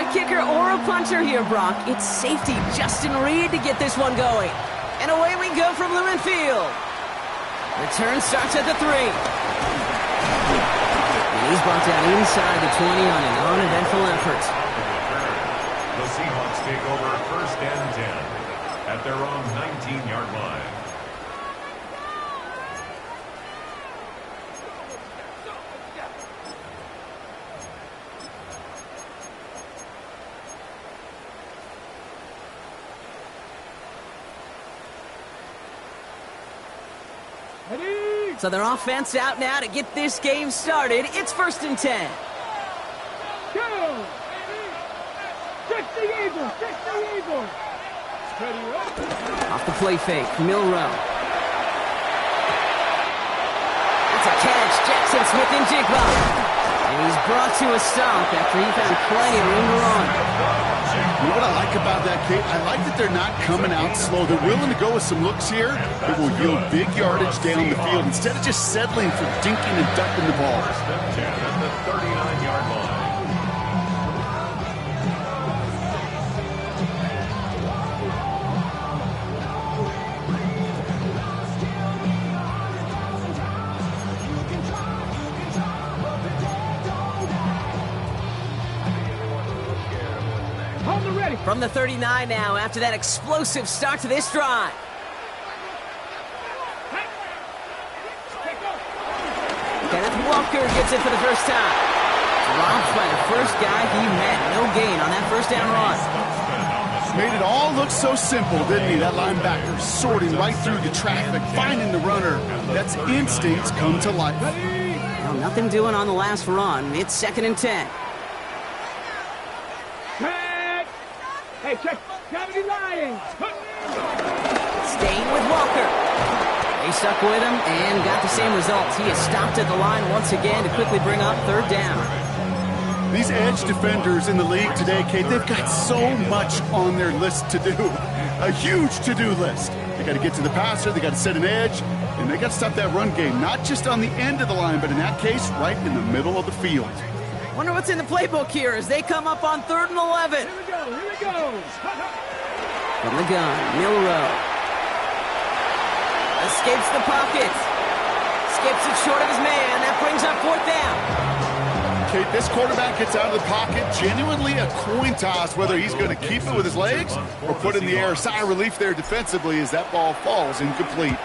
a kicker or a puncher here, Brock. It's safety Justin Reed to get this one going. And away we go from Lumen Field. Return starts at the 3. And he's brought down inside the 20 on an uneventful effort. The Seahawks take over 1st and 10 at their own 19-yard line. So their offense out now to get this game started. It's 1st and 10. Go! Check the Eagles! Check the Eagles! Steady up. Off the play fake, Milrow. It's a catch, Jackson Smith and Jigba. And he's brought to a stop after he found plenty of room to run. You know what I like about that, Kate? I like that they're not coming out slow. They're willing to go with some looks here that will yield big yardage down the field instead of just settling for dinking and ducking the ball. 1st and 10 at the 39-yard line. From the 39 now after that explosive start to this drive. Kenneth Walker gets it for the first time. Dropped by the first guy he met. No gain on that 1st down run. Made it all look so simple, didn't he? That linebacker sorting right through the traffic, finding the runner. That's instincts come to life. Well, nothing doing on the last run. It's 2nd and 10. Hey, check Cavity Lions! Staying with Walker. They stuck with him and got the same results. He is stopped at the line once again to quickly bring up 3rd down. These edge defenders in the league today, Kate, they've got so much on their list to do. A huge to-do list. They got to get to the passer, they got to set an edge, and they got to stop that run game. Not just on the end of the line, but in that case, right in the middle of the field. Wonder what's in the playbook here as they come up on 3rd and 11. Here we go, here we go! From the gun, Milrow. Escapes the pocket. Skips it short of his man. That brings up 4th down. Kate, this quarterback gets out of the pocket, genuinely a coin toss whether he's going to keep it with his legs or put it in the air. Sigh of relief there defensively as that ball falls incomplete.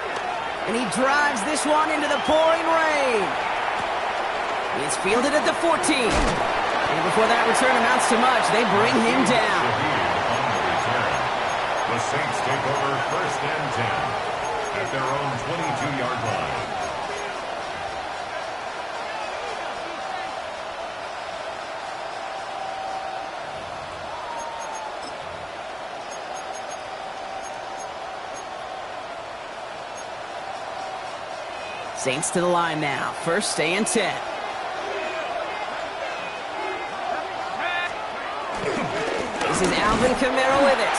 And he drives this one into the pouring rain. It's fielded at the 14. And before that return amounts to much, they bring him down. The Saints take over 1st and 10 at their own 22-yard line. Saints to the line now. 1st and 10. This is Alvin Kamara with it.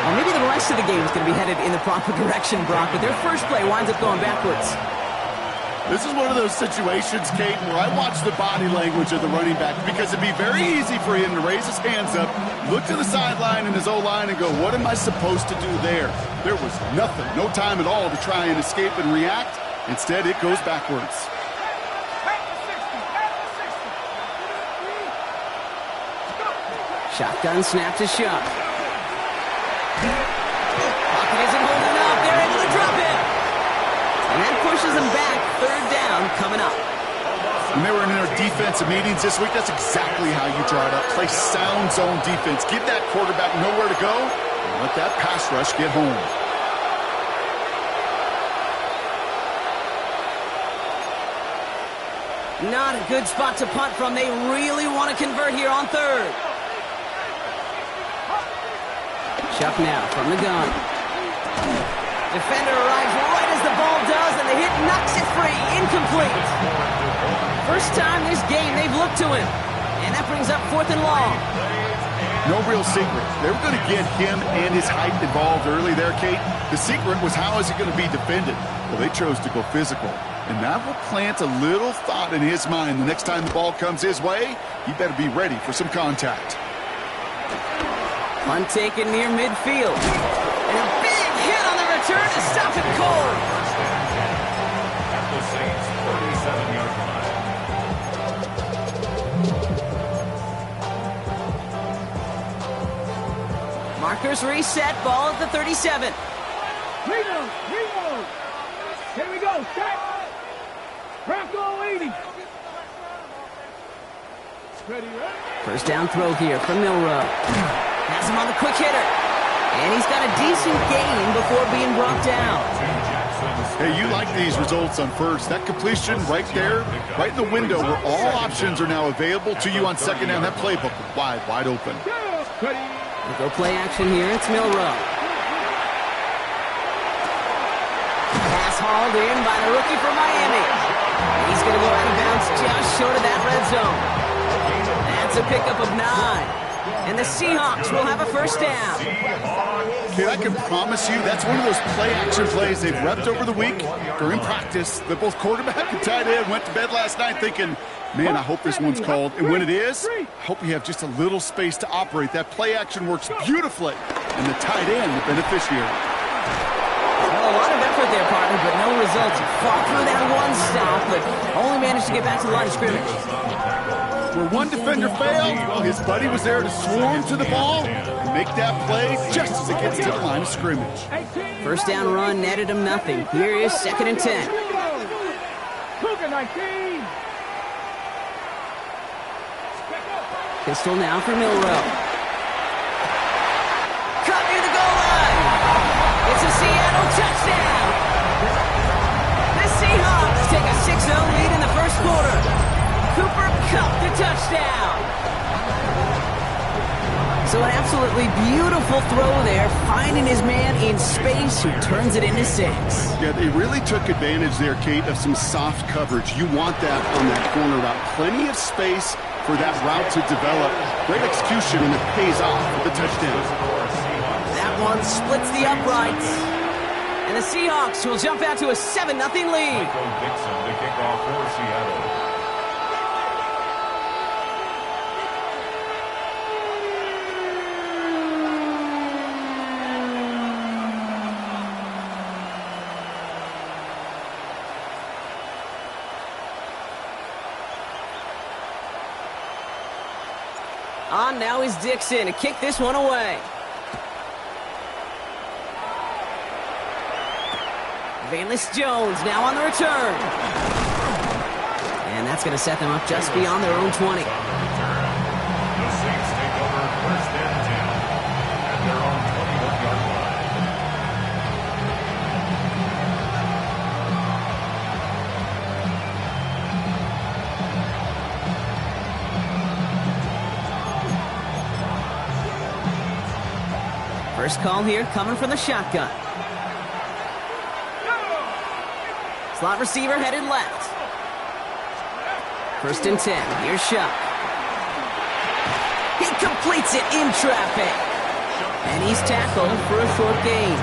Well, maybe the rest of the game is going to be headed in the proper direction, Brock, but their first play winds up going backwards. This is one of those situations, Kate, where I watch the body language of the running back because it'd be very easy for him to raise his hands up, look to the sideline in his O-line and go, what am I supposed to do there? There was nothing, no time at all to try and escape and react. Instead, it goes backwards. Shotgun snap to Shuck. Pocket isn't holding up. They're able to drop it. And that pushes them back. 3rd down coming up. When they were in their defensive meetings this week, that's exactly how you draw it up. Play sound zone defense. Give that quarterback nowhere to go and let that pass rush get home. Not a good spot to punt from. They really want to convert here on 3rd. Chuck now from the gun. Defender arrives right as the ball does, and the hit knocks it free. Incomplete. First time this game they've looked to him. And that brings up 4th and long. No real secret. They were going to get him and his height involved early there, Kate. The secret was how is he going to be defended? Well, they chose to go physical. And that will plant a little thought in his mind. The next time the ball comes his way, he better be ready for some contact. Punt taken near midfield. And a big hit on the return to stop it cold. First and 10 at the Saints' 37-yard line. Markers reset, ball at the 37. Reload! Here we go, set! Bronco 80! Ready, right? First down throw here from Milrow. Has him on the quick hitter. And he's got a decent gain before being brought down. Hey, you like these results on first. That completion right there, right in the window where all options are now available to you on second down. That playbook wide open. Ready? We go play action here. It's Milrow. Pass hauled in by the rookie from Miami. He's going to go out of bounds just short of that red zone. That's a pickup of 9. And the Seahawks will have a first down. Okay, I can promise you that's one of those play-action plays they've repped over the week during practice. That both quarterback and tight end went to bed last night thinking, man, I hope this one's called. And when it is, I hope we have just a little space to operate. That play-action works beautifully. And the tight end, the beneficiary. Well, a lot of effort there, partner, but no results. He fought through that one stop, but only managed to get back to the line of scrimmage. Where one defender failed, well, his buddy was there to swarm to the ball and make that play just as it gets to the line of scrimmage. First down run netted him nothing. Here is second and 10. Cougar 19! Pistol now for Milrow. Cut near the goal line. It's a Seattle touchdown. The Seahawks take a 6-0 lead in the first quarter. Cooper Kupp the touchdown. So an absolutely beautiful throw there, finding his man in space who turns it into 6. Yeah, they really took advantage there, Kate, of some soft coverage. You want that on that corner route. Plenty of space for that route to develop. Great execution, and it pays off with the touchdown. That one splits the uprights. And the Seahawks will jump out to a 7-0 lead. Michael Dixon to kick off for Seattle. On now is Dixon to kick this one away. Valus Jones now on the return. And that's going to set them up just beyond their own 20. The Saints take over first and 10 at their own 21-yard line. First call here coming from the shotgun. Slot receiver headed left. First and 10. Here's Shuck. He completes it in traffic. And he's tackled for a short gain.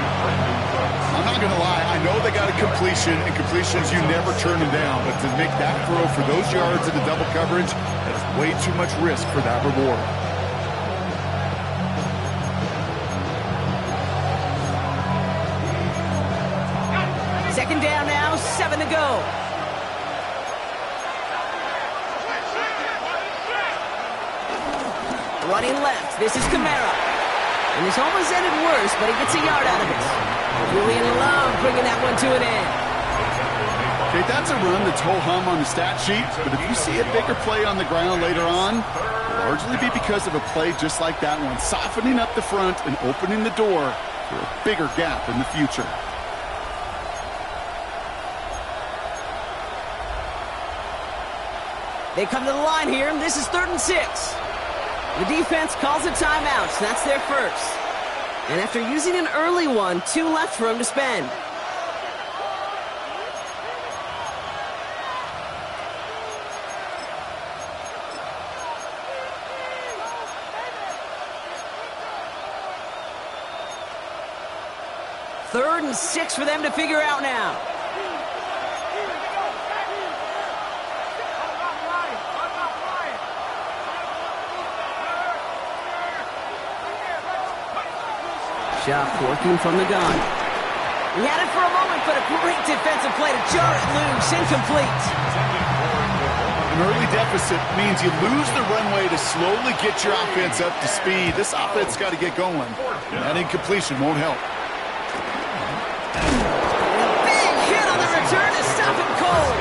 I'm not going to lie. I know they got a completion, and completions, you never turn them down. But to make that throw for those yards in the double coverage, that's way too much risk for that reward. Second down now, 7 to go. Running left, this is Kamara. And this almost ended worse, but he gets a yard out of it. Julian Love bringing that one to an end. Okay, that's a run that's ho-hum on the stat sheet, but if you see a bigger play on the ground later on, it'll largely be because of a play just like that one, softening up the front and opening the door for a bigger gap in the future. They come to the line here, and this is 3rd and 6. The defense calls a timeout, so that's their first. And after using an early one, 2 left for him to spend. Third and 6 for them to figure out now. Shuck working from the gun. He had it for a moment, but a great defensive play to jar it loose. Incomplete. An early deficit means you lose the runway to slowly get your offense up to speed. This offense got to get going. That incompletion won't help. Big hit on the return to stop him cold.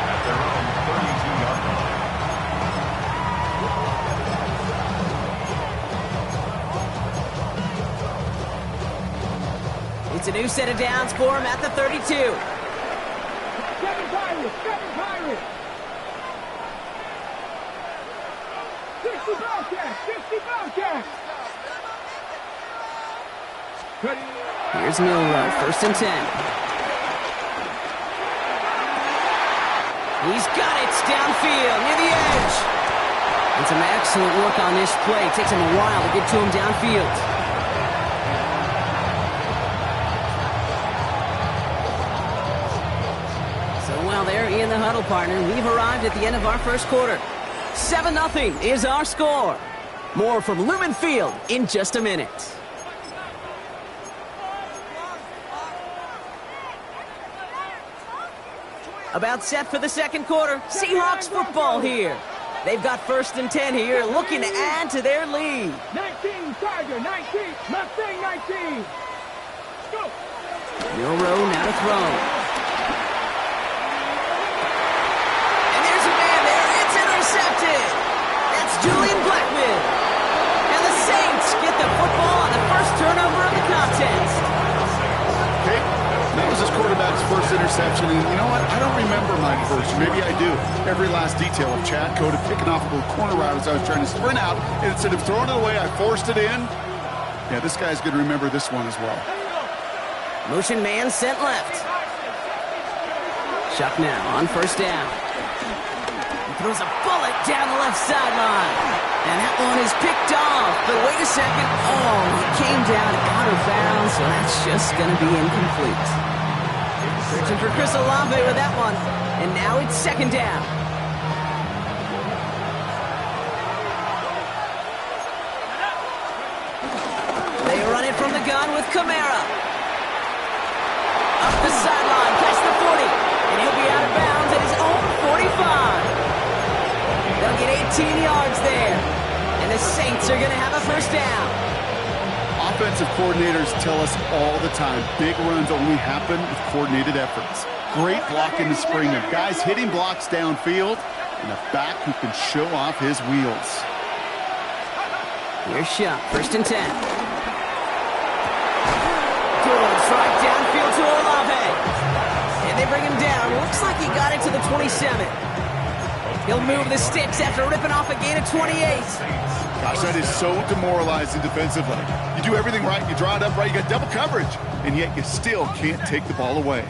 At their own 32-yard line. It's a new set of downs for him at the 32. 7 Pirates! 7 Pirates! 60 Bobcats! 60 Bobcats! Here's Milrow, 1st and 10. He's got it downfield near the edge. And some excellent work on this play. It takes him a while to get to him downfield. There in the huddle, partner. We've arrived at the end of our first quarter. 7-0 is our score. More from Lumen Field in just a minute. About set for the second quarter. Seahawks football here. They've got 1st and 10 here, looking to add to their lead. 19, Tiger, 19, Mustang 19. Go. Milrow now to throw. Intercepted. That's Julian Blackman. And the Saints get the football on the first turnover of the contest. Okay, that was his quarterback's first interception. And you know what? I don't remember my first. Maybe I do. Every last detail of Chad Cody picking off a little corner route as I was trying to sprint out. And instead of throwing it away, I forced it in. Yeah, this guy's going to remember this one as well. Motion man sent left. Shuck now on 1st down. Throws a bullet down the left sideline. And that one is picked off. But wait a second. Oh, it came down out of bounds, so that's just going to be incomplete. Searching for Chris Olave with that one. And now it's 2nd down. They run it from the gun with Kamara. Up the sideline, past the 40. And he'll be out of bounds at his own 45. They'll get 18 yards there. And the Saints are going to have a 1st down. Offensive coordinators tell us all the time, big runs only happen with coordinated efforts. Great block in the spring of guys hitting blocks downfield and a back who can show off his wheels. Here's Shuck, 1st and 10. Good strike downfield to Olave. And they bring him down. Looks like he got it to the 27. He'll move the sticks after ripping off a gain of 28. Gosh, that is so demoralizing defensively. You do everything right, you draw it up right, you got double coverage, and yet you still can't take the ball away.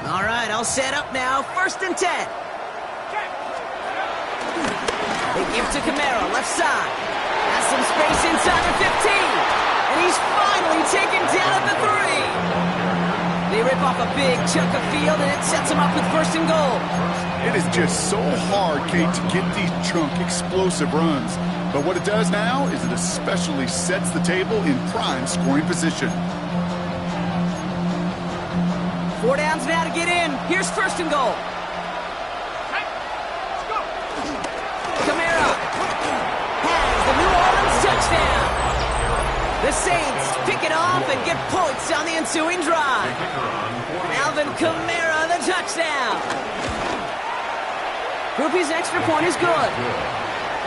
All right, I'll set up now. 1st and 10. They give to Kamara, left side. Has some space inside the 15. And he's finally taken down at the 3. They rip off a big chunk of field, and it sets them up with 1st and goal. It is just so hard, Kate, to get these chunk, explosive runs. But what it does now is it especially sets the table in prime scoring position. 4 downs now to get in. Here's 1st and goal. Kamara has the New Orleans touchdown. The Saints pick it off and get points on the ensuing drive. Alvin Kamara, the touchdown. Groupie's extra point is good.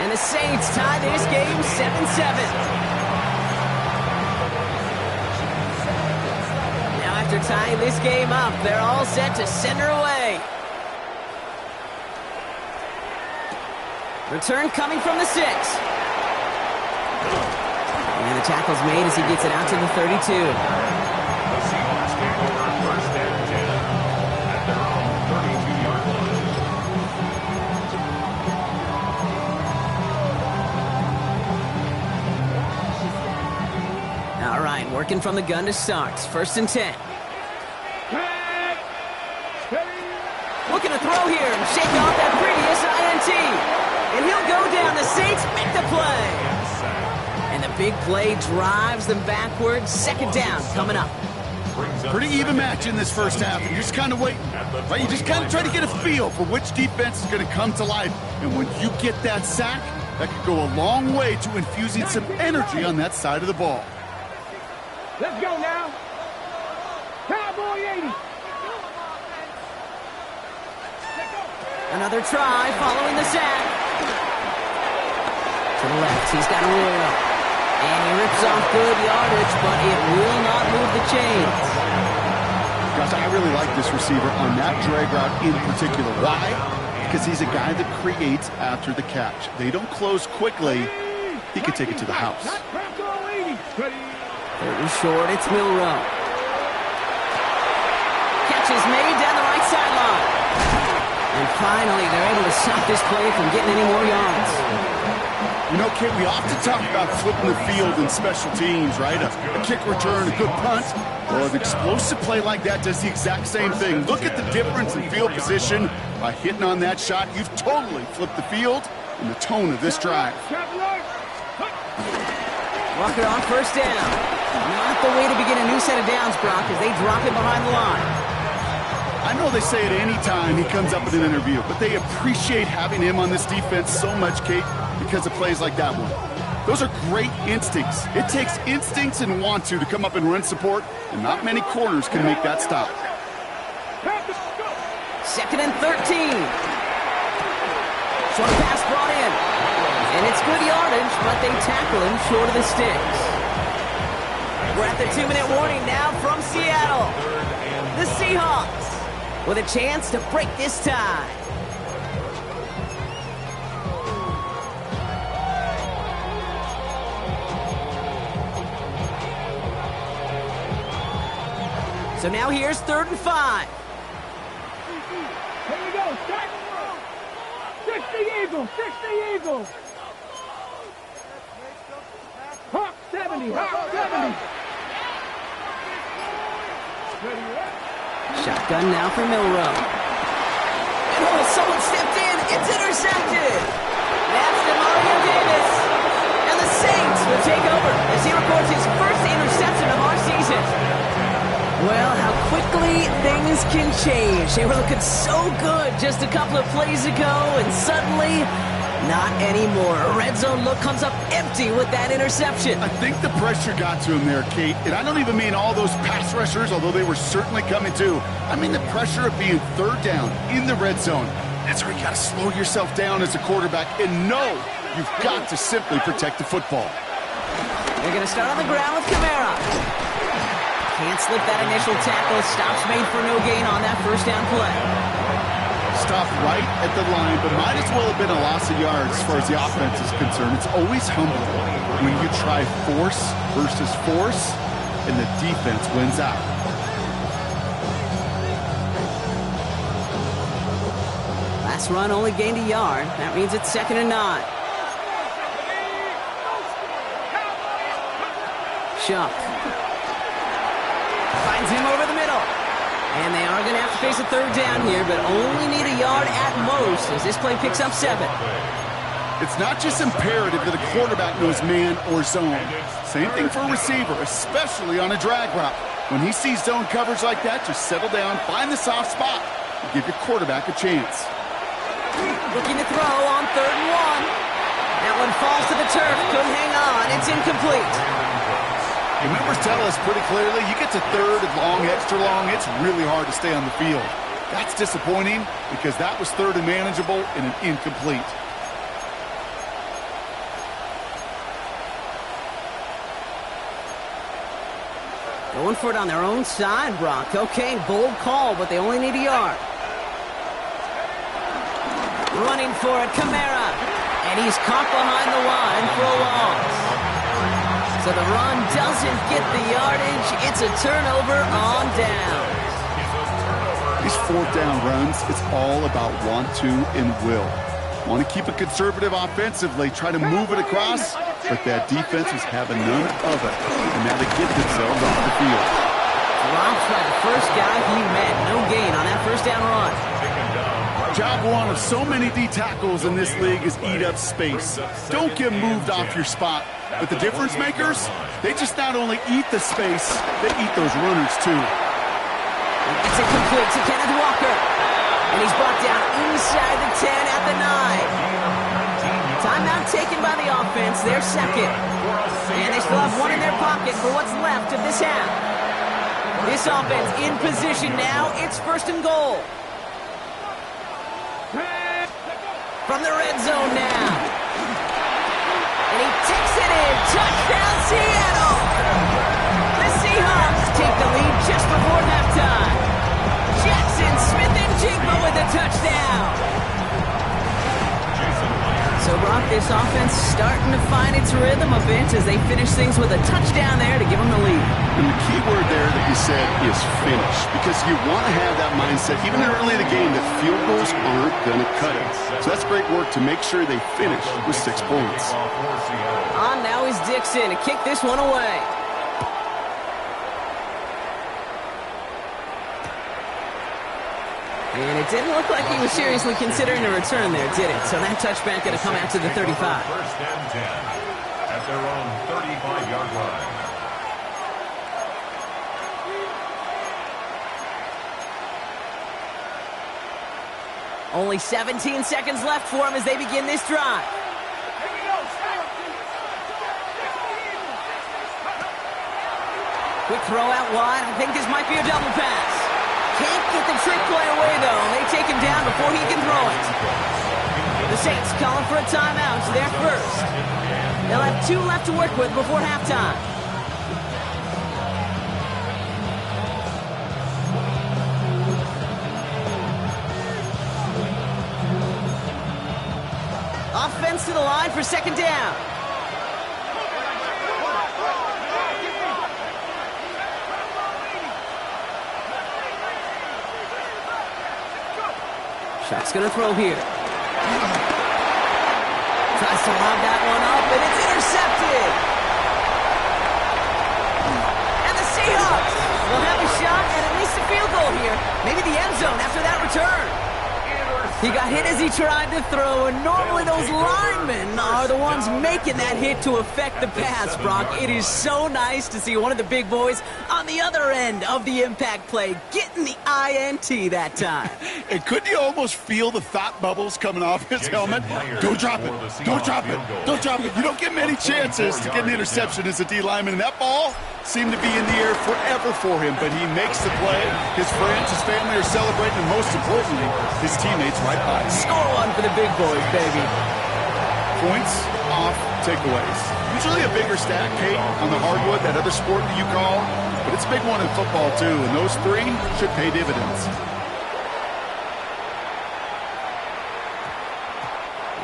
And the Saints tie this game 7-7. Now after tying this game up, they're all set to send her away. Return coming from the 6. And the tackle's made as he gets it out to the 32. The Seahawks take over 1st and 10 at their own 32-yard line. All right, working from the gun to start. 1st and 10. Looking to throw here and shake off that previous INT. And he'll go down. The Saints make the play. And the big play drives them backwards. Second down coming up. Pretty even match in this first half, and you're just kind of waiting, right? You just kind of try to get a feel for which defense is going to come to life. And when you get that sack, that could go a long way to infusing some energy on that side of the ball. Let's go now. Cowboy 80. Another try following the sack. To the left, he's got a roll. And he rips off good yardage, but it will not move the chains. Gosh, I really like this receiver on that drag route in particular. Why? Because he's a guy that creates after the catch. They don't close quickly. He can take it to the house. Third and short, it's Milrow. Catch is made down the right sideline. And finally, they're able to stop this play from getting any more yards. You know, Kate, we often talk about flipping the field in special teams, right? A kick return, a good punt. Well, an explosive play like that does the exact same thing. Look at the difference in field position. By hitting on that shot, you've totally flipped the field and the tone of this drive. Walker on first down. Not the way to begin a new set of downs, Brock, as they drop it behind the line. I know they say it any time he comes up with an interview, but they appreciate having him on this defense so much, Kate, because of plays like that one. Those are great instincts. It takes instincts and want to come up and run support, and not many corners can make that stop. Second and 13. Short pass brought in. And it's good yardage, but they tackle him short of the sticks. We're at the 2-minute warning now from Seattle. The Seahawks with a chance to break this tie. So now here's 3rd and 5. Here we go. Start. 60 Eagles. 60 Eagles. Hawk 70. Hawk 70. Shotgun now for Milrow. And oh, someone stepped in. It's intercepted. That's DeMario Davis. And the Saints will take over as he records his first interception of our season. Well, how quickly things can change. They were looking so good just a couple of plays ago, and suddenly, not anymore. A red zone look comes up empty with that interception. I think the pressure got to him there, Kate. And I don't even mean all those pass rushers, although they were certainly coming too. I mean the pressure of being 3rd down in the red zone. That's where you got to slow yourself down as a quarterback and know you've got to simply protect the football. They're going to start on the ground with Kamara. Can't slip that initial tackle. Stops made for no gain on that first down play. Stopped right at the line, but might as well have been a loss of yards as far as the offense is concerned. It's always humbling when you try force versus force, and the defense wins out. Last run only gained a yard. That means it's 2nd and 9. Shuck finds him over the middle. And they are going to have to face a 3rd down here, but only need a yard at most as this play picks up 7. It's not just imperative that a quarterback knows man or zone. Same thing for a receiver, especially on a drag route. When he sees zone coverage like that, just settle down, find the soft spot, and give your quarterback a chance. Looking to throw on 3rd and 1. That one falls to the turf. Couldn't hang on. It's incomplete. The numbers tell us pretty clearly, you get to 3rd and long, extra long, it's really hard to stay on the field. That's disappointing because that was 3rd and manageable and an incomplete. Going for it on their own side, Brock. Okay, bold call, but they only need a yard. Running for it, Kamara. And he's caught behind the line for a loss. So the run doesn't get the yardage. It's a turnover on down. These 4th down runs, it's all about want to and will. Want to keep it conservative offensively, try to move it across, but that defense was having none of it. And now they get themselves off the field. Drops by the first guy he met. No gain on that first down run. Job one of so many D tackles in this league is eat up space. Don't get moved off your spot. But the difference makers, they just not only eat the space, they eat those runners too. It's incomplete to Kenneth Walker. And he's brought down inside the 10 at the 9. Timeout taken by the offense, their second. And they still have one in their pocket for what's left of this half. This offense in position now. It's first and goal. From the red zone now. And he takes it in. Touchdown, Seattle! The Seahawks take the lead just before halftime. Jackson Smith-Njigba with a touchdown. So, Brock, this offense starting to find its rhythm a bit as they finish things with a touchdown there to give them the lead. And the key word there that you said is finish, because you want to have that mindset, even early in the game, that field goals aren't going to cut it. So that's great work to make sure they finish with 6 points. On now is Dixon to kick this one away. And it didn't look like he was seriously considering a return there, did it? So that touchback going to come out to the 35. First and 10 at their own 35-yard line. Only 17 seconds left for him as they begin this drive. Quick throw out wide. I think this might be a double pass. Can't get the trick play away, though. They take him down before he can throw it. The Saints calling for a timeout. It's their first. They'll have 2 left to work with before halftime. Offense to the line for second down. Shot's going to throw here. Tries to lob that one up, and it's intercepted. And the Seahawks will have a shot at least a field goal here. Maybe the end zone after that return. He got hit as he tried to throw, and normally those linemen are the ones making that hit to affect the pass, Brock. It is so nice to see one of the big boys on the other end of the impact play getting the INT that time. And couldn't you almost feel the thought bubbles coming off his helmet? Don't drop it. Don't drop it. Don't drop it. You don't get many chances to get an interception as a D lineman, and that ball seemed to be in the air forever for him, but he makes the play. His friends, his family are celebrating, and most importantly, his teammates right by. Score one for the big boys, baby. Points off takeaways. Usually a bigger stack, Kate, on the hardwood, that other sport that you call, but it's a big one in football, too, and those 3 should pay dividends.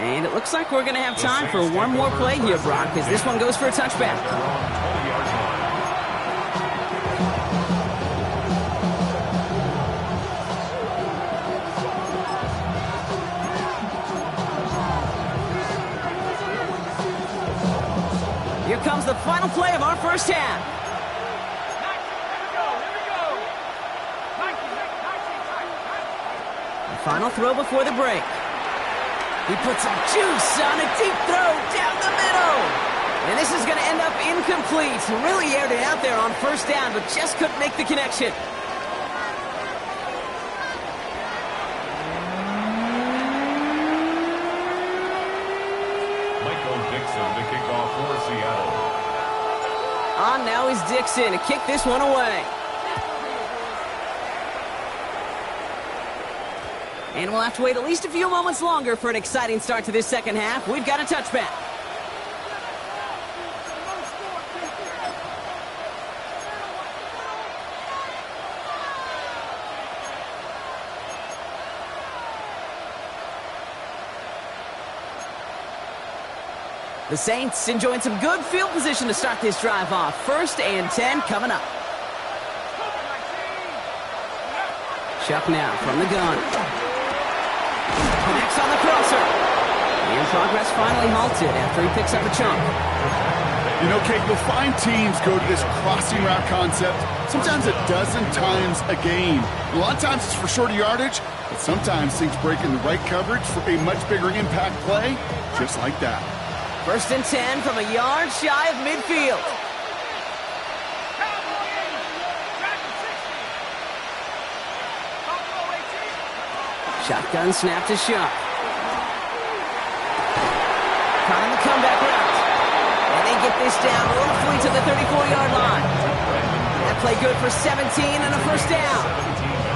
And it looks like we're going to have time for one more play here, Brock, because this one goes for a touchback. Here comes the final play of our first half. The final throw before the break. He puts some juice on a deep throw down the middle. And this is going to end up incomplete. Really aired it out there on first down, but just couldn't make the connection. The kickoff for Seattle. On now is Dixon to kick this one away. And we'll have to wait at least a few moments longer for an exciting start to this second half. We've got a touchback. The Saints enjoying some good field position to start this drive off. First and 10 coming up. Chuck now from the gun. Connects on the crosser. And progress finally halted after he picks up a chunk. You know, Kate, you'll find teams go to this crossing route concept sometimes a dozen times a game. A lot of times it's for shorter yardage, but sometimes things break in the right coverage for a much bigger impact play, just like that. First and 10 from a yard shy of midfield. Shotgun snap to Shuck. Caught on the comeback route. And they get this down roughly to the 34-yard line. That play good for 17 and a first down.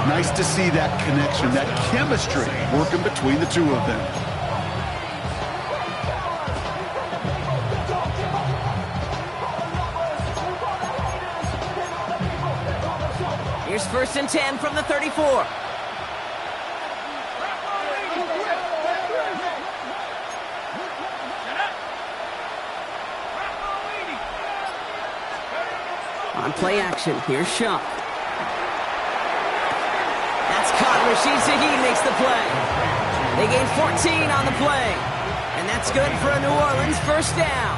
Nice to see that connection, that chemistry working between the two of them. Here's first and 10 from the 34. On play action, here's Shuck. That's caught. Rashid Shaheed makes the play. They gain 14 on the play. And that's good for a New Orleans first down.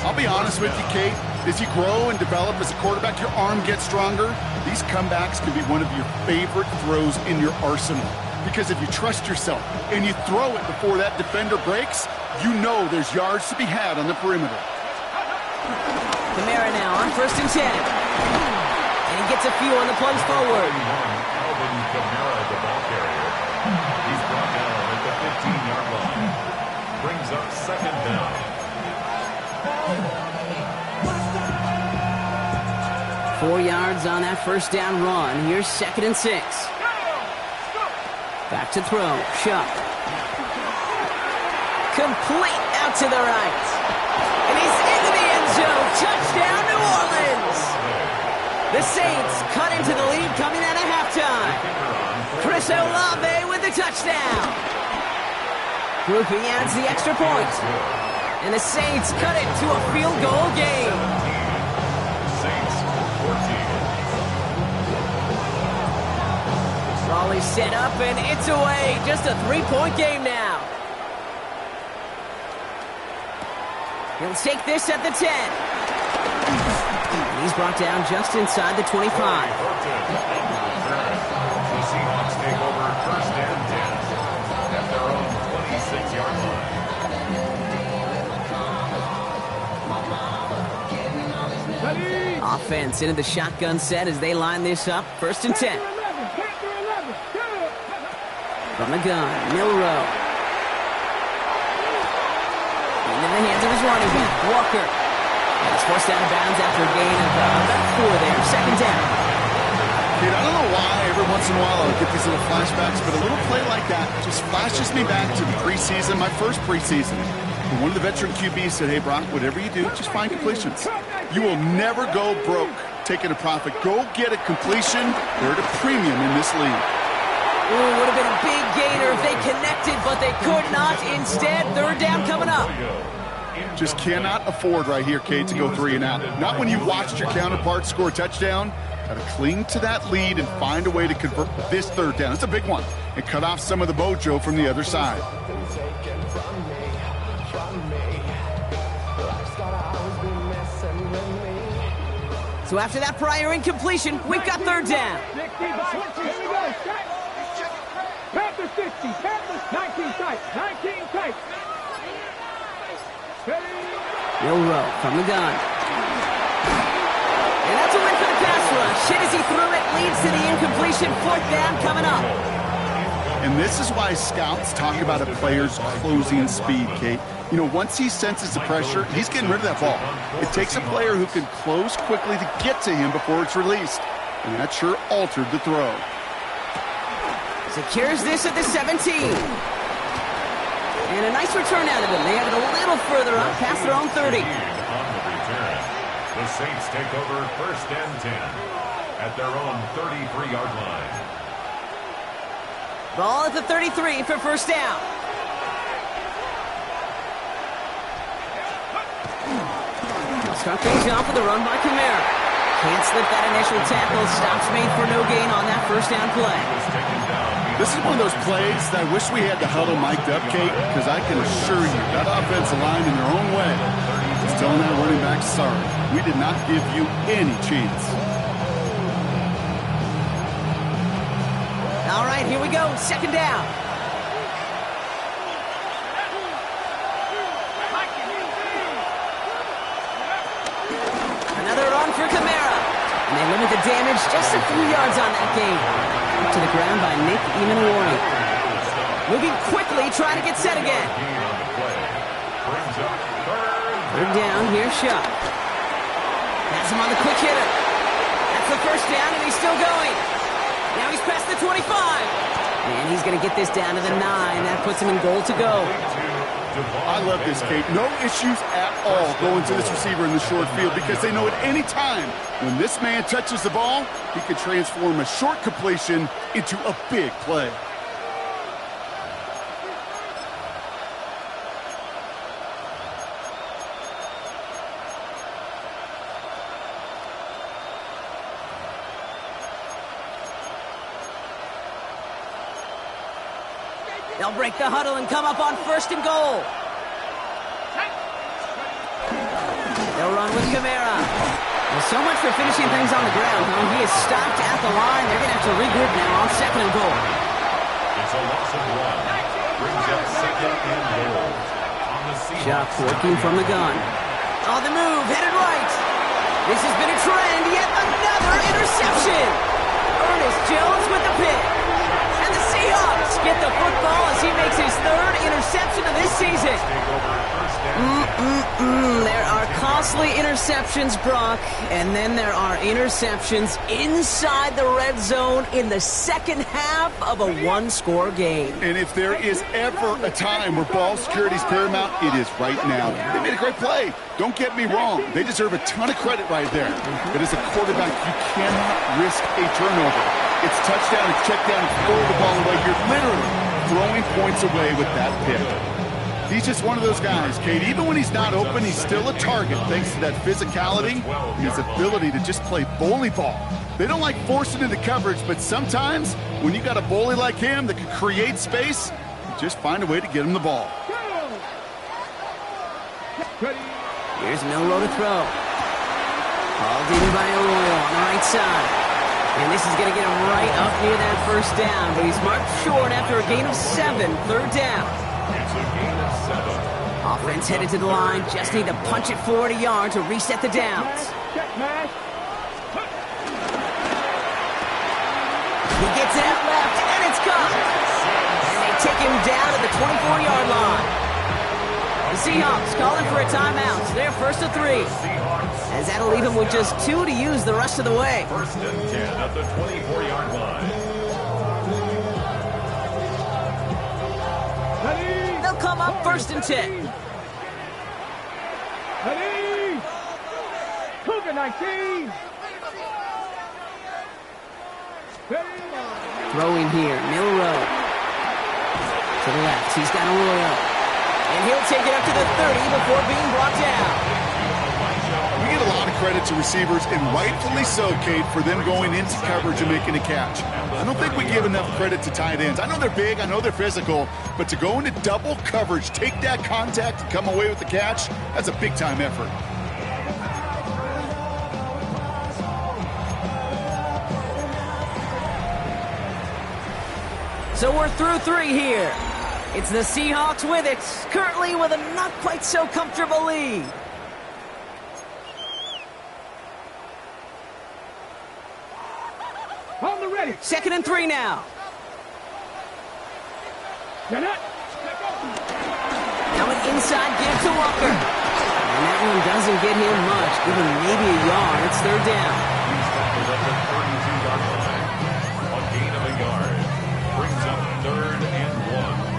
I'll be honest with you, Kate. As you grow and develop as a quarterback, your arm gets stronger. These comebacks can be one of your favorite throws in your arsenal. Because if you trust yourself and you throw it before that defender breaks, you know there's yards to be had on the perimeter. Kamara now on first and 10. And he gets a few on the plunge forward. Alvin Kamara, the ball carrier. He's brought down at the 15-yard line. Brings up second down. 4 yards on that first down run. Here's second and 6. Back to throw. Shuck. Complete out to the right. And he's into the end zone. Touchdown, New Orleans. The Saints cut into the lead coming out of halftime. Chris Olave with the touchdown. Groupie adds the extra point. And the Saints cut it to a field goal game. Saints 14. Raleigh set up and it's away. Just a 3-point game now. He'll take this at the 10. And he's brought down just inside the 25. The Seahawks take over first and 10 at their own 26-yard line. Offense into the shotgun set as they line this up. First and 10. From the gun, Milrow. Into the hands of his running back, Walker. And it's forced out of bounds after a gain of about 4 there. Second down. Kid, I don't know why every once in a while I'll get these little flashbacks, but a little play like that just flashes me back to the preseason, my first preseason. And one of the veteran QBs said, hey, Brock, whatever you do, just find completions. You will never go broke taking a profit. Go get a completion. They're at a premium in this league. Ooh, would have been a big gainer if they connected, but they could not. Instead, third down coming up. Just cannot afford right here, Kate, to go 3 and out. Not when you've watched your counterparts score a touchdown. Got to cling to that lead and find a way to convert this third down. It's a big one. And cut off some of the mojo from the other side. So after that prior incompletion, we've got third down. Panthers 50, Panthers 19 tight, 19 tight. Milrow from the gun. And that's a win for the pass rush. Shit as he threw it, leads to the incompletion. Fourth down coming up. And this is why scouts talk about a player's closing speed, Kate. You know, once he senses the pressure, he's getting rid of that ball. It takes a player who can close quickly to get to him before it's released. And that sure altered the throw. Secures this at the 17. And a nice return out of them. They have it a little further up, past their own 30. On the return, the Saints take over first and 10 at their own 33-yard line. Ball at the 33 for first down. They'll start things off with a run by Kamara. Can't slip that initial tackle. Stops made for no gain on that first down play. This is one of those plays that I wish we had the huddle mic'd up, Kate, because I can assure you that offensive line in their own way is telling that running back, sorry, we did not give you any chance. All right, here we go. Second down. They'll limit the damage, just a few yards on that gain. Up to the ground by Nick, even warning. Moving quickly, trying to get set again. Third down, here's Shuck. Has him on the quick hitter. That's the first down, and he's still going. Now he's past the 25. And he's going to get this down to the 9. That puts him in goal to go. I love this, Kate. No issues at all going to this receiver in the short field because they know at any time when this man touches the ball, he could transform a short completion into a big play. They'll break the huddle and come up on first and goal. They'll run with Kamara. Well, so much for finishing things on the ground, huh? He is stopped at the line. They're going to have to regroup now on second and goal. It's a loss of 1. Brings up second and goal. On the Shuck working from the gun. On the move, headed right. This has been a trend. Yet another interception. Ernest Jones with the pick. And the Seahawks get the football as he makes his third interception of this season. There are costly interceptions, Brock, and then there are interceptions inside the red zone in the second half of a one-score game. And if there is ever a time where ball security is paramount, it is right now. They made a great play. Don't get me wrong. They deserve a ton of credit right there. But as a quarterback, you cannot risk a turnover. It's touchdown, it's check down, it's throw the ball away. You're literally throwing points away with that pick. He's just one of those guys, Kate. Even when he's not open, he's still a target thanks to that physicality and his ability to just play bully ball. They don't like forcing into coverage, but sometimes when you got a bully like him that can create space, you just find a way to get him the ball. Here's Milroe to throw. Hauled in by Arroyo on the right side. And this is going to get him right up near that first down. But he's marked short after a gain of 7. Third down. It's a gain of 7. Offense headed to the line. Just need to punch it forward a yard to reset the downs. He gets out left, and it's caught. And they take him down at the 24-yard line. The Seahawks calling for a timeout. They're first to 3. As that'll leave him with just 2 to use the rest of the way. First and 10 at the 24-yard line. They'll come up first and 10. Ready? Cougar 19. Throwing here, Milroe. To the left, he's got Arroyo. And he'll take it up to the 30 before being brought down. We get a lot of credit to receivers, and rightfully so, Kate, for them going into coverage and making a catch. I don't think we give enough credit to tight ends. I know they're big, I know they're physical, but to go into double coverage, take that contact, and come away with the catch, that's a big-time effort. So we're through 3 here. It's the Seahawks with it, currently with a not quite so comfortable lead. On the ready. Second and 3 now. Now an inside give to Walker. And that one doesn't get him much, give him maybe a yard. It's third down. He's tackled at the 32-yard line. A gain of a yard. Brings up third and 1.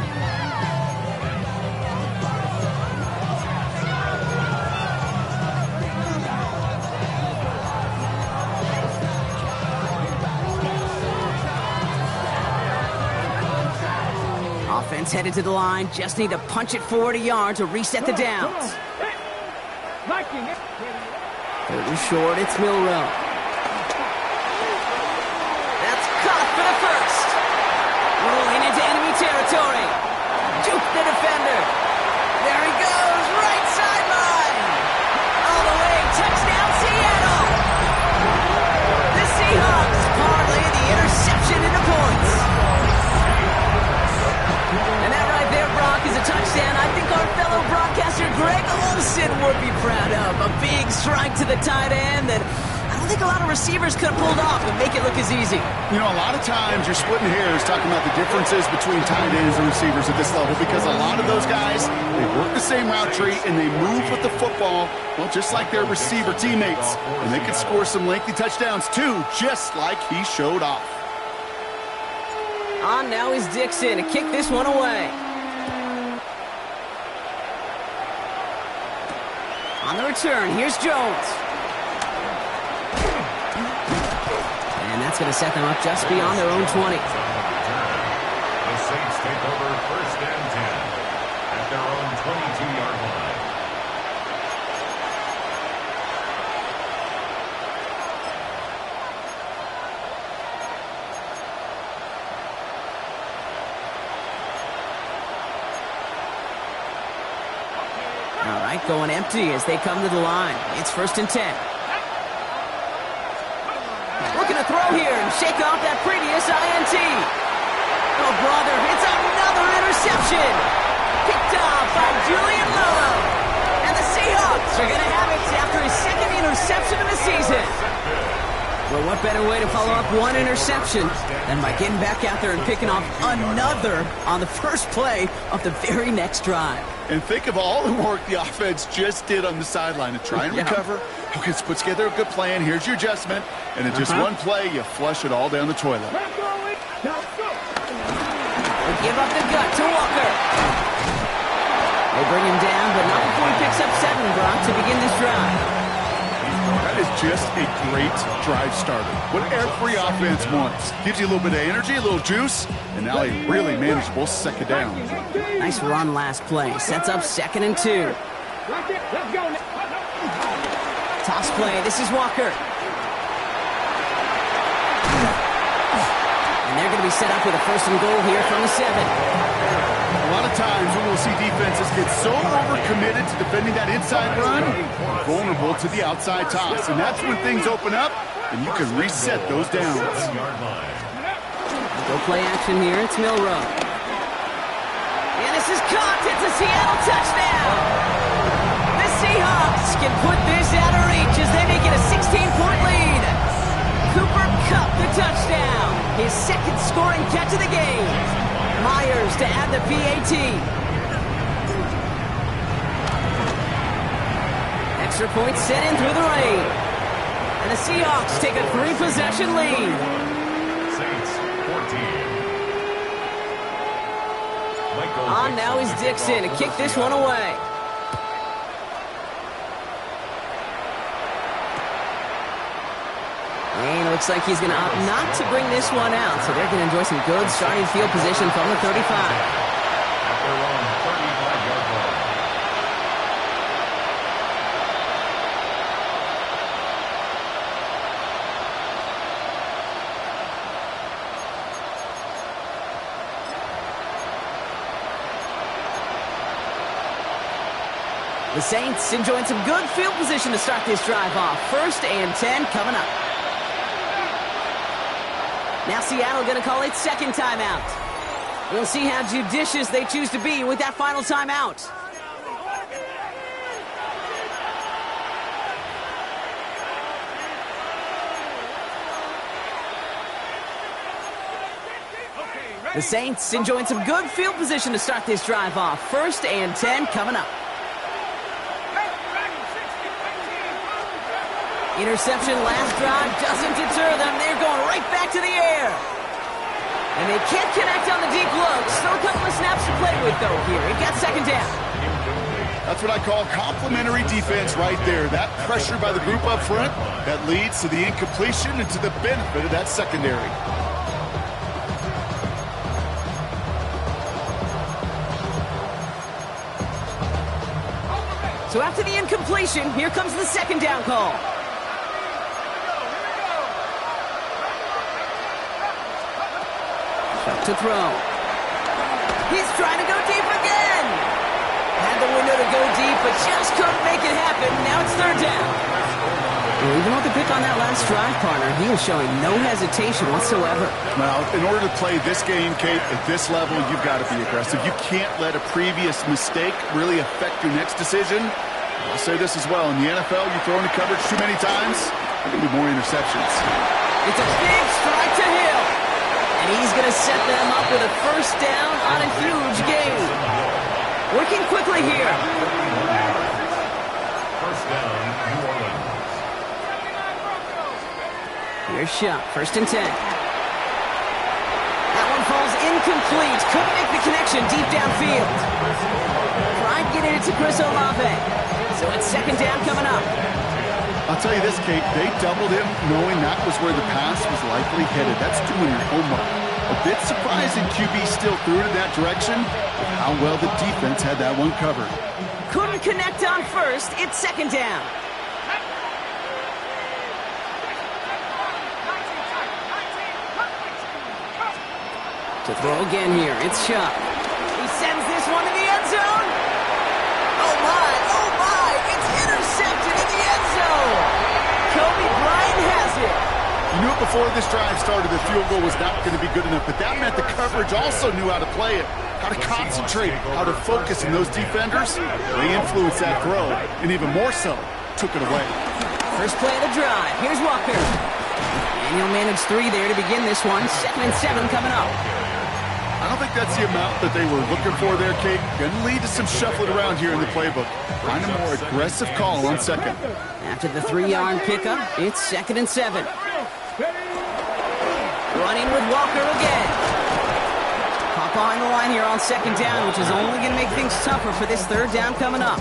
Offense headed to the line. Just need to punch it forward a yard to reset the downs. Third and short, it's Milroe. That's caught for the first. Rolling into enemy territory. Juke the defender. There he goes, right sideline. All the way, touchdown Seattle. The Seahawks parlay the interception into points. And that right there, Brock, is a touchdown I think our fellow broadcaster Greg Olsen would be proud of. A big strike to the tight end that I don't don't think a lot of receivers could have pulled off and make it look as easy. You know, a lot of times you're splitting hairs talking about the differences between tight ends and receivers at this level because a lot of those guys, they work the same route tree and they move with the football, well, just like their receiver teammates. And they can score some lengthy touchdowns too, just like he showed off. On now is Dixon to kick this one away. On the return, here's Jones. And that's going to set them up just beyond their own 20. The Saints take over first and 10 at their own 22-yard line. All right, going empty as they come to the line. It's first and 10. Looking to throw here and shake off that previous INT. Oh, brother, it's another interception. Picked off by Julian Lowe. And the Seahawks are going to have it after his second interception of the season. Well, what better way to follow up one interception than by getting back out there and picking off another on the first play of the very next drive. And think of all the work the offense just did on the sideline to try and recover. Okay, let's put together a good plan. Here's your adjustment. And in just one play, you flush it all down the toilet. They give up the gut to Walker. They bring him down, but not before he picks up 7, Brock, to begin this drive. That is just a great drive starter. What every offense wants. Gives you a little bit of energy, a little juice, and now a really manageable second down. Nice run last play. Sets up 2nd and 2. Toss play. This is Walker. And they're going to be set up with a 1st and goal here from the 7. A lot of times when we'll see defenses get so overcommitted to defending that inside run, vulnerable to the outside toss. And that's when things open up, and you can reset those downs. Go play action here. It's Milrow. And this is caught. It's a Seattle touchdown. The Seahawks can put this out of reach as they make it a 16-point lead. Cooper Kupp the touchdown. His 2nd scoring catch of the game. Myers to add the PAT. Extra point set in through the rain. And the Seahawks take a 3-possession lead. Saints 14. On now is Dixon to kick this one away. And it looks like he's going to opt not to bring this one out, so they're going to enjoy some good starting field position from the 35. At their own 35-yard line. The Saints enjoying some good field position to start this drive off. 1st and 10 coming up. Now Seattle going to call its 2nd timeout. We'll see how judicious they choose to be with that final timeout. The Saints enjoying some good field position to start this drive off. 1st and 10 coming up. Interception last drive doesn't deter them. They're going right back to the air. And they can't connect on the deep look. Still a couple of snaps to play with, though, here. We've got 2nd down. That's what I call complementary defense right there. That pressure by the group up front, that leads to the incompletion and to the benefit of that secondary. So after the incompletion, here comes the 2nd down call. To throw. He's trying to go deep again. Had the window to go deep, but just couldn't make it happen. Now it's 3rd down. Well, even with the pick on that last drive, partner, he was showing no hesitation whatsoever. Well, in order to play this game, Kate, at this level, you've got to be aggressive. You can't let a previous mistake really affect your next decision. I'll say this as well. In the NFL, you throw into coverage too many times, There are going to be more interceptions. It's a big strike to Hill. And he's going to set them up with a first down on a huge gain. Working quickly here. First down, New Orleans. Here's shot, 1st and 10. That one falls incomplete. Couldn't make the connection deep downfield. Tried getting it to Chris Olave. So it's 2nd down coming up. I'll tell you this, Kate, they doubled him knowing that was where the pass was likely headed. That's doing your homework. A bit surprising QB still threw it in that direction, but how well the defense had that one covered. Couldn't connect on 1st. It's 2nd down. To throw again here, it's Shuck. He sends this one to the end zone. Oh my, it's intercepted in the end zone. Kobe Bryant has it. You knew it before this drive started, the field goal was not going to be good enough, but that meant the coverage also knew how to play it, how to concentrate, how to focus, and those defenders, they influenced that throw, and even more so, took it away. First play of the drive, here's Walker. And he'll manage 3 there to begin this one. 2nd and 7 coming up. I don't think that's the amount that they were looking for there, Kate. Going to lead to some shuffling around here in the playbook. Find a more aggressive call on 2nd. After the 3-yard pickup, it's 2nd and 7. Running with Walker again. Hop behind the line here on 2nd down, which is only going to make things tougher for this 3rd down coming up.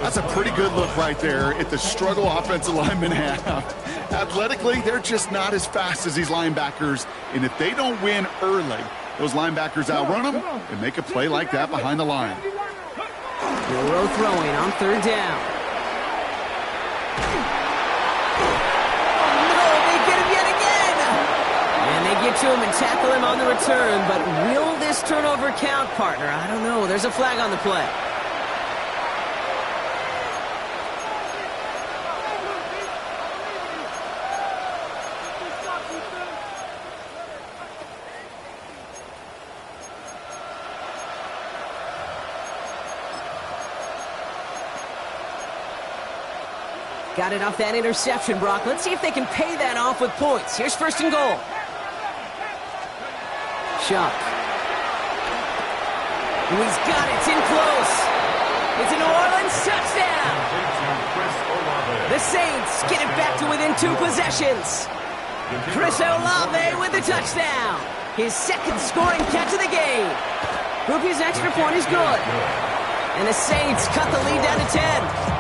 That's a pretty good look right there at the struggle offensive linemen have. Athletically, they're just not as fast as these linebackers, and if they don't win early, those linebackers outrun them and make a play like that behind the line. Milroe throwing on 3rd down. Oh no, they get him yet again! And they get to him and tackle him on the return, but will this turnover count, partner? I don't know. There's a flag on the play. Got it off that interception, Brock. Let's see if they can pay that off with points. Here's 1st and goal. Shuck. He's got it. It's in close. It's a New Orleans touchdown. The Saints get it back to within 2 possessions. Chris Olave with the touchdown. His 2nd scoring catch of the game. Groupie's extra point is good. And the Saints cut the lead down to 10.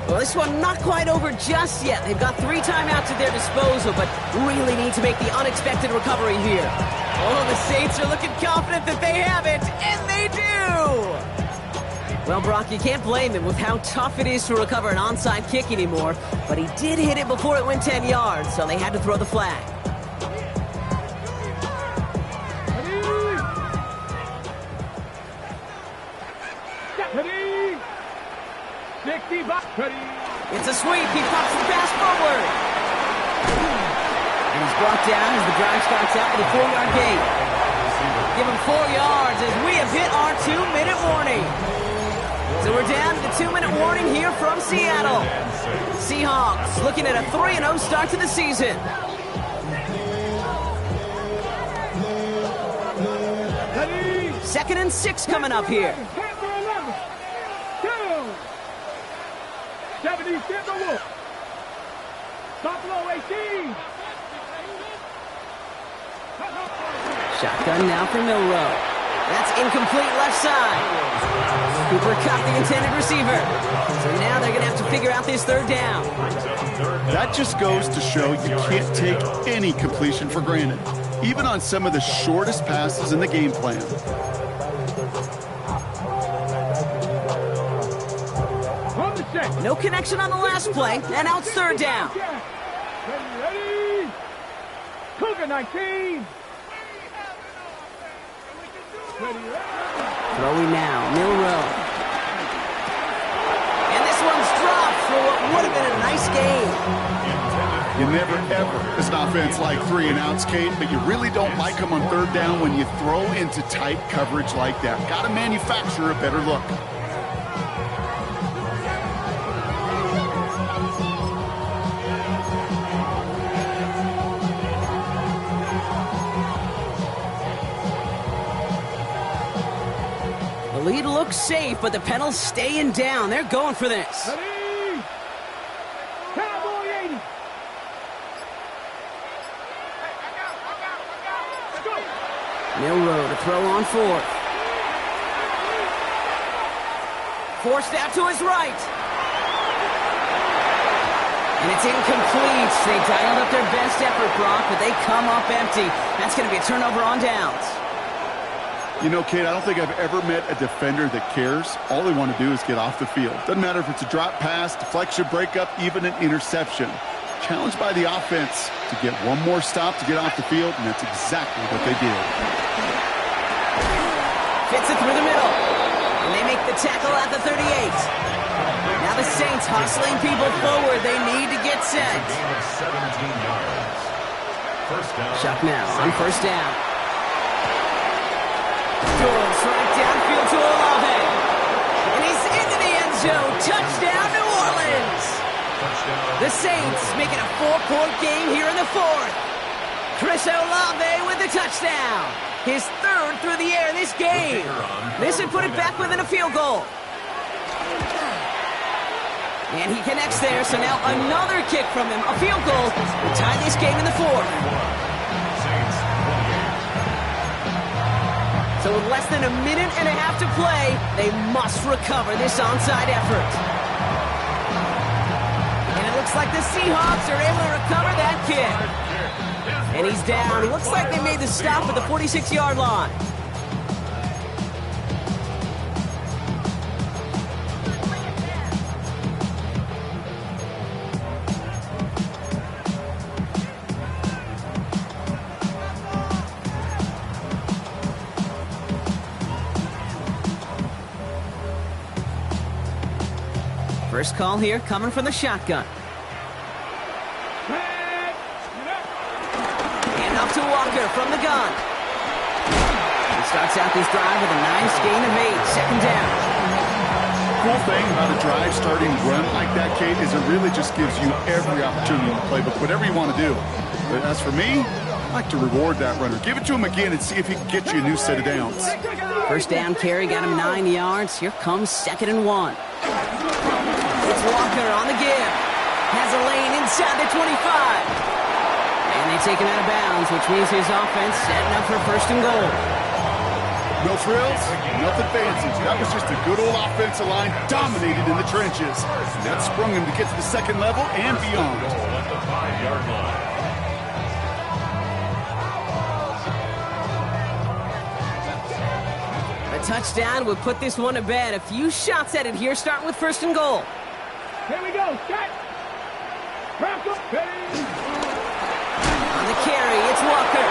Well, this one not quite over just yet. They've got 3 timeouts at their disposal, but really need to make the unexpected recovery here. Oh, the Saints are looking confident that they have it, and they do! Well, Brock, you can't blame him with how tough it is to recover an onside kick anymore, but he did hit it before it went 10 yards, so they had to throw the flag. It's a sweep. He pops the pass forward. And he's brought down as the drive starts out with a 4-yard gain. Give him 4 yards as we have hit our 2-minute warning. So we're down to the 2-minute warning here from Seattle. Seahawks looking at a 3-0 start to the season. Second and 6 coming up here. 70, get the wolf. Buffalo 18. Shotgun now for Milroe. That's incomplete left side. Cooper caught the intended receiver. So now they're going to have to figure out this 3rd down. That just goes to show you can't take any completion for granted, even on some of the shortest passes in the game plan. No connection on the last play, and now it's 3rd down. Ready? Cougar 19. Throwing now, Milroe. And this one's dropped for what would have been a nice game. You never, ever, as an offense, like 3-and-outs, Kate, but you really don't like them on 3rd down when you throw into tight coverage like that. Got to manufacture a better look. Lead looks safe, but the Penals staying down. They're going for this. Ready? Cowboy 80. Let's go. Milrow to throw on fourth. Forced out to his right. And it's incomplete. They dialed up their best effort, Brock, but they come up empty. That's going to be a turnover on downs. You know, Kate, I don't think I've ever met a defender that cares. All they want to do is get off the field. Doesn't matter if it's a drop pass, deflection, breakup, even an interception. Challenged by the offense to get one more stop to get off the field, and that's exactly what they did. Fits it through the middle. And they make the tackle at the 38. Now the Saints hustling people forward. They need to get set. Gain of 17 yards. First down. Chuck now on first down. Throws right downfield to Olave. And he's into the end zone. Touchdown, New Orleans. Touchdown. The Saints making a 4-point game here in the fourth. Chris Olave with the touchdown. His third through the air this game. This would put it back within a field goal. And he connects there, so now another kick from him. A field goal will tie this game in the fourth. Saints 28. So with less than a minute and a half to play, they must recover this onside effort. And it looks like the Seahawks are able to recover that kick. And he's down. It looks like they made the stop at the 46-yard line. First call here coming from the shotgun. And off to Walker from the gun. He starts out this drive with a nice gain of 8. Second down. Cool thing about a drive starting run like that, Kate, is it really just gives you every opportunity to play, but whatever you want to do. But as for me, I like to reward that runner. Give it to him again and see if he can get you a new set of downs. First down carry got him 9 yards. Here comes 2nd and 1. It's Walker on the give. Has a lane inside the 25. And they take him out of bounds, which means his offense setting up for 1st and goal. No frills, nothing fancy. That was just a good old offensive line dominated in the trenches. And that sprung him to get to the second level and beyond. Goal at the 5-yard line. A touchdown would put this one to bed. A few shots at it here, starting with 1st and goal. Here we go. Set. Wrap up. Ready. On the carry, it's Walker.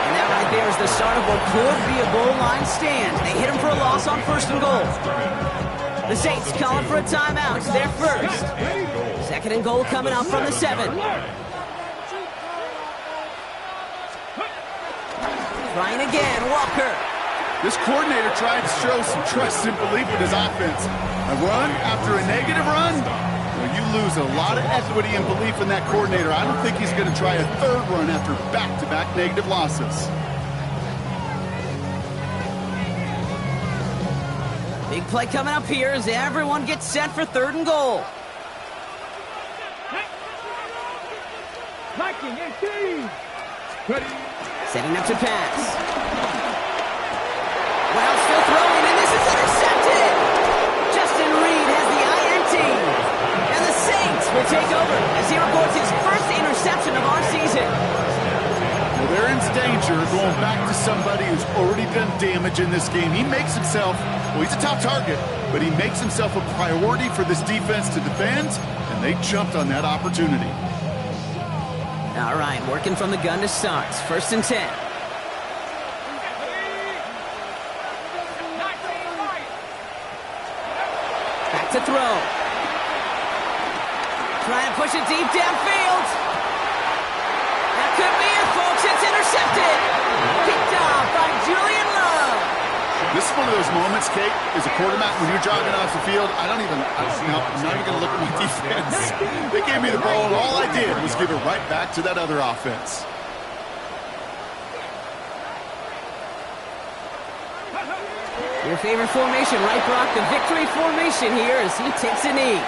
And that right there is the start of what could be a goal line stand. They hit him for a loss on 1st and goal. The Saints calling for a timeout. They're first. 2nd and goal coming up from the 7. Trying again, Walker. This coordinator tried to show some trust and belief in his offense. A run after a negative run, well, you lose a lot of equity and belief in that coordinator. I don't think he's going to try a third run after back-to-back negative losses. Big play coming up here as everyone gets set for 3rd and goal. Liking 18. Ready. Setting up to pass. Well, still throwing, and this is intercepted. Justin Reed has the INT. And the Saints will take over as he records his first interception of our season. Well, they're in danger going back to somebody who's already done damage in this game. He makes himself, well, he's a top target, but he makes himself a priority for this defense to defend, and they jumped on that opportunity. All right, working from the gun to start. 1st and 10. Back to throw. Trying to push it deep downfield. That could be it, folks. It's intercepted. Picked off by Julian Love. This is one of those moments, Kate, as a quarterback, when you're jogging off the field, I'm not even going to look at my defense. They gave me the ball, and all I did was give it right back to that other offense. Your favorite formation, right, Brock? The victory formation here as he takes a knee.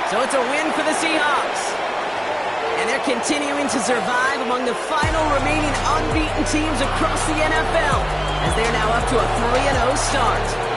So it's a win for the Seahawks. And they're continuing to survive among the final remaining unbeaten teams across the NFL as they're now up to a 3-0 start.